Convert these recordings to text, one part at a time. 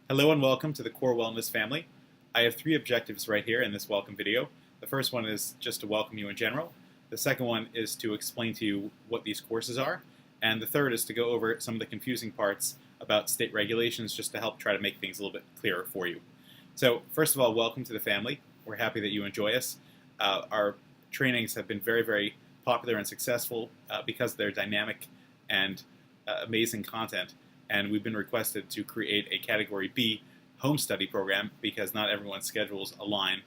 Hello and welcome to the Core Wellness family. I have three objectives right here in this welcome video. The first one is just to welcome you in general. The second one is to explain to you what these courses are. And the third is to go over some of the confusing parts about state regulations just to help try to make things a little bit clearer for you. So first of all, welcome to the family. We're happy that you enjoy us. Our trainings have been very, very popular and successful because they're dynamic and amazing content. And we've been requested to create a Category B home study program because not everyone's schedules align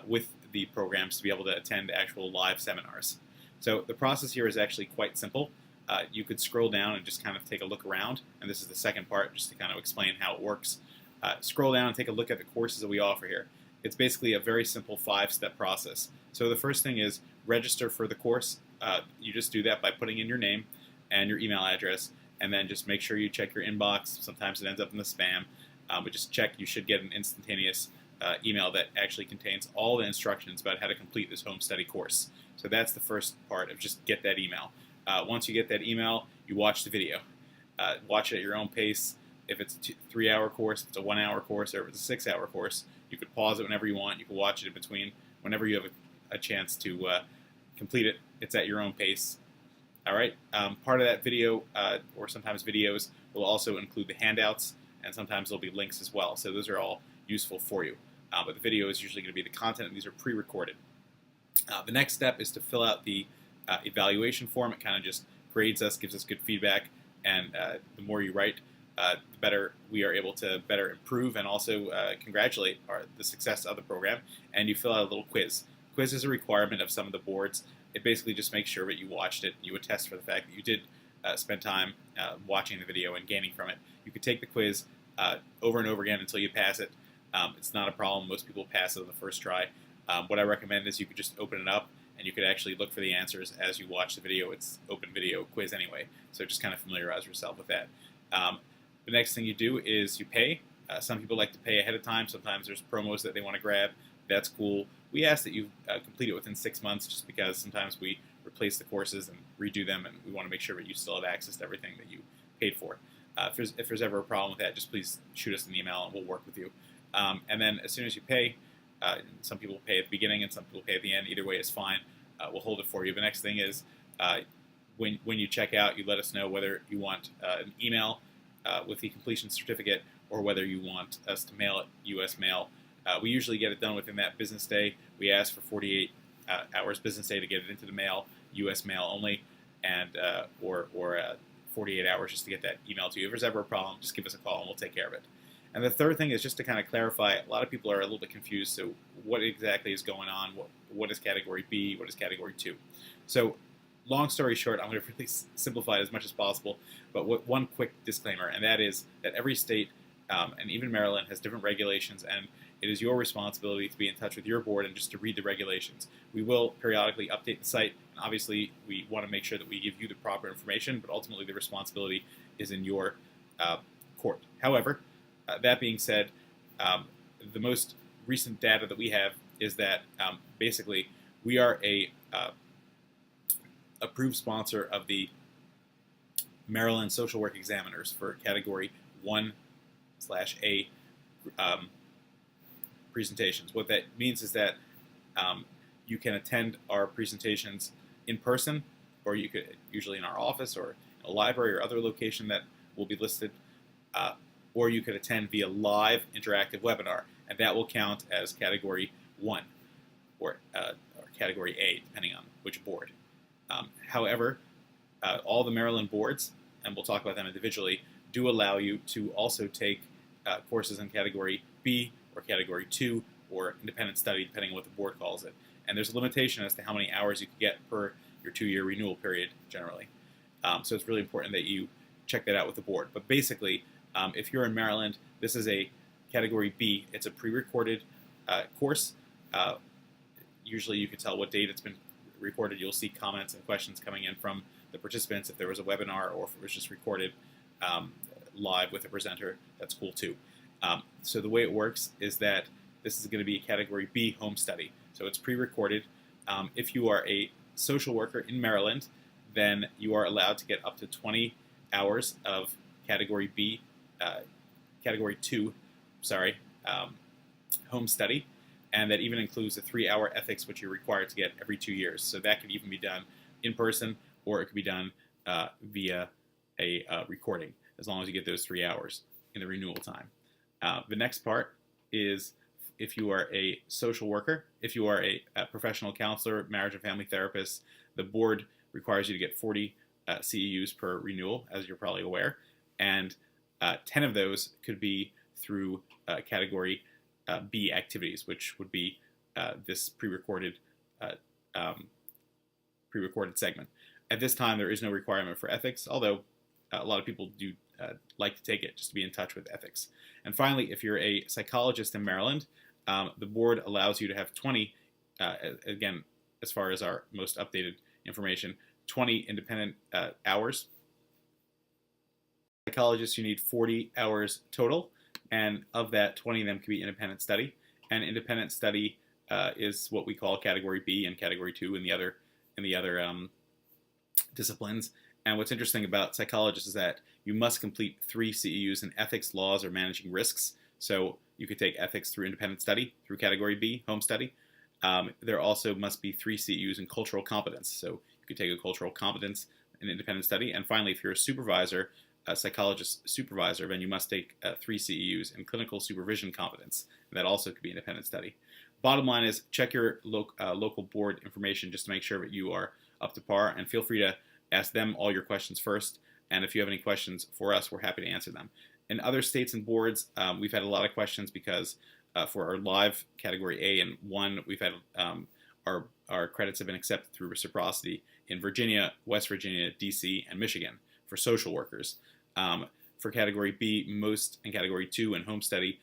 with the programs to be able to attend actual live seminars. So the process here is actually quite simple. You could scroll down and just kind of take a look around, and this is the second part just to kind of explain how it works. Scroll down and take a look at the courses that we offer here. It's basically a very simple 5-step process. So the first thing is register for the course. You just do that by putting in your name and your email address, and then just make sure you check your inbox. Sometimes it ends up in the spam, but just check. You should get an instantaneous email that actually contains all the instructions about how to complete this home study course. So that's the first part of just get that email. Once you get that email, you watch the video. Watch it at your own pace. If it's a 3-hour course, if it's a 1-hour course, or if it's a 6-hour course, you could pause it whenever you want. You can watch it in between. Whenever you have a chance to complete it, it's at your own pace. All right. Part of that video, or sometimes videos, will also include the handouts, and sometimes there'll be links as well. So those are all useful for you. But the video is usually going to be the content, and these are pre-recorded. The next step is to fill out the evaluation form. It kind of just grades us, gives us good feedback, and the more you write, the better we are able to better improve and also congratulate the success of the program. And you fill out a little quiz. Quiz is a requirement of some of the boards. It basically just makes sure that you watched it. You attest for the fact that you did spend time watching the video and gaining from it. You could take the quiz over and over again until you pass it. It's not a problem. Most people pass it on the first try. What I recommend is you could just open it up and you could actually look for the answers as you watch the video. It's open video quiz anyway, so just kind of familiarize yourself with that. The next thing you do is you pay. Some people like to pay ahead of time. Sometimes there's promos that they want to grab. That's cool. We ask that you complete it within 6 months just because sometimes we replace the courses and redo them, and we want to make sure that you still have access to everything that you paid for. If there's ever a problem with that, just please shoot us an email and we'll work with you. And then as soon as you pay, some people pay at the beginning and some people pay at the end. Either way is fine. We'll hold it for you. The next thing is when you check out, you let us know whether you want an email with the completion certificate or whether you want us to mail it U.S. mail. We usually get it done within that business day. We ask for 48 hours business day to get it into the mail, U.S. mail only, and or 48 hours just to get that email to you. If there's ever a problem, just give us a call and we'll take care of it. And the third thing is just to kind of clarify, a lot of people are a little bit confused, so what exactly is going on? What is Category B? What is Category 2? So long story short, I'm going to really simplify it as much as possible, but one quick disclaimer, and that is that every state, and even Maryland, has different regulations, and it is your responsibility to be in touch with your board and just to read the regulations. We will periodically update the site, and obviously we want to make sure that we give you the proper information, but ultimately the responsibility is in your court. However, that being said, the most recent data that we have is that basically we are a approved sponsor of the Maryland Social Work Examiners for Category 1/A presentations. What that means is that you can attend our presentations in person, or you could usually in our office or in a library or other location that will be listed, or you could attend via live interactive webinar, and that will count as Category 1 or Category A, depending on which board. However, all the Maryland boards, and we'll talk about them individually, do allow you to also take courses in Category B or Category 2 or independent study, depending on what the board calls it. And there's a limitation as to how many hours you can get per your 2-year renewal period, generally. So it's really important that you check that out with the board. But basically, if you're in Maryland, this is a Category B. It's a pre-recorded course. Usually you can tell what date it's been recorded. You'll see comments and questions coming in from the participants if there was a webinar or if it was just recorded live with a presenter. That's cool too. So the way it works is that this is going to be a Category B home study. So it's pre-recorded. If you are a social worker in Maryland, then you are allowed to get up to 20 hours of Category B, Category 2 home study, and that even includes a 3-hour ethics, which you're required to get every 2 years. So that could even be done in person, or it could be done via a recording, as long as you get those 3 hours in the renewal time. The next part is if you are a social worker, if you are a professional counselor, marriage and family therapist, the board requires you to get 40 CEUs per renewal, as you're probably aware, and 10 of those could be through category B activities, which would be this pre-recorded segment. At this time, there is no requirement for ethics, although a lot of people do like to take it just to be in touch with ethics. And finally, if you're a psychologist in Maryland, the board allows you to have 20, again, as far as our most updated information, 20 independent hours. Psychologists, you need 40 hours total, and of that, 20 of them can be independent study. And independent study is what we call Category B and Category 2 in the other disciplines. And what's interesting about psychologists is that you must complete 3 CEUs in ethics, laws, or managing risks. So you could take ethics through independent study, through Category B, home study. There also must be 3 CEUs in cultural competence. So you could take a cultural competence in independent study. And finally, if you're a supervisor, a psychologist supervisor, then you must take 3 CEUs in clinical supervision competence. And that also could be independent study. Bottom line is check your local board information just to make sure that you are up to par, and feel free to ask them all your questions first. And if you have any questions for us, we're happy to answer them. In other states and boards, we've had a lot of questions because for our live Category A and 1, we've had our credits have been accepted through reciprocity in Virginia, West Virginia, DC, and Michigan for social workers. For Category B, and Category 2 and home study,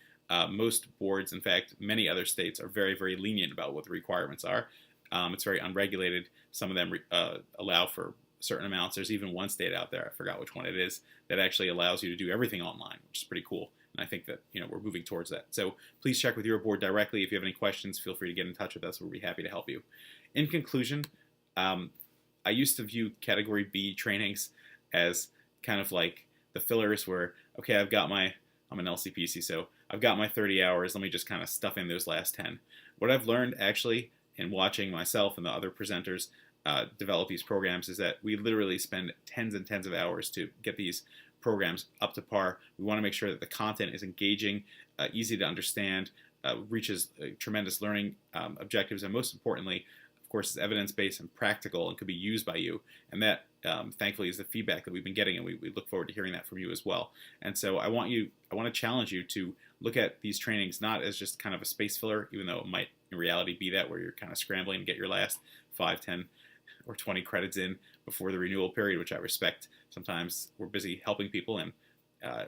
most boards, in fact, many other states are very, very lenient about what the requirements are. It's very unregulated. Some of them allow for certain amounts. There's even one state out there, I forgot which one it is, that actually allows you to do everything online, which is pretty cool. And I think that we're moving towards that. So please check with your board directly. If you have any questions, feel free to get in touch with us. We'll be happy to help you. In conclusion, I used to view Category B trainings as kind of like the fillers where, okay, I'm an LCPC, so I've got my 30 hours. Let me just kind of stuff in those last 10. What I've learned actually in watching myself and the other presenters develop these programs is that we literally spend tens and tens of hours to get these programs up to par. We want to make sure that the content is engaging, easy to understand, reaches tremendous learning objectives, and most importantly, of course, is evidence-based and practical and could be used by you. And that, thankfully, is the feedback that we've been getting, and we look forward to hearing that from you as well. And so I want to challenge you to look at these trainings not as just kind of a space filler, even though it might in reality be that, where you're kind of scrambling to get your last 5, 10, or 20 credits in before the renewal period, which I respect. Sometimes we're busy helping people, and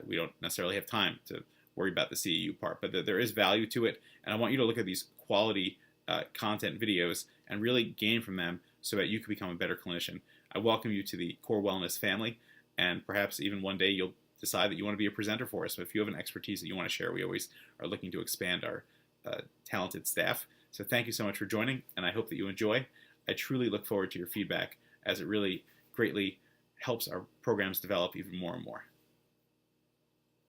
we don't necessarily have time to worry about the CEU part, but there is value to it. And I want you to look at these quality content videos and really gain from them so that you can become a better clinician. I welcome you to the Core Wellness family, and perhaps even one day you'll decide that you want to be a presenter for us. So if you have an expertise that you want to share, we always are looking to expand our talented staff. So thank you so much for joining, and I hope that you enjoy. I truly look forward to your feedback, as it really greatly helps our programs develop even more and more.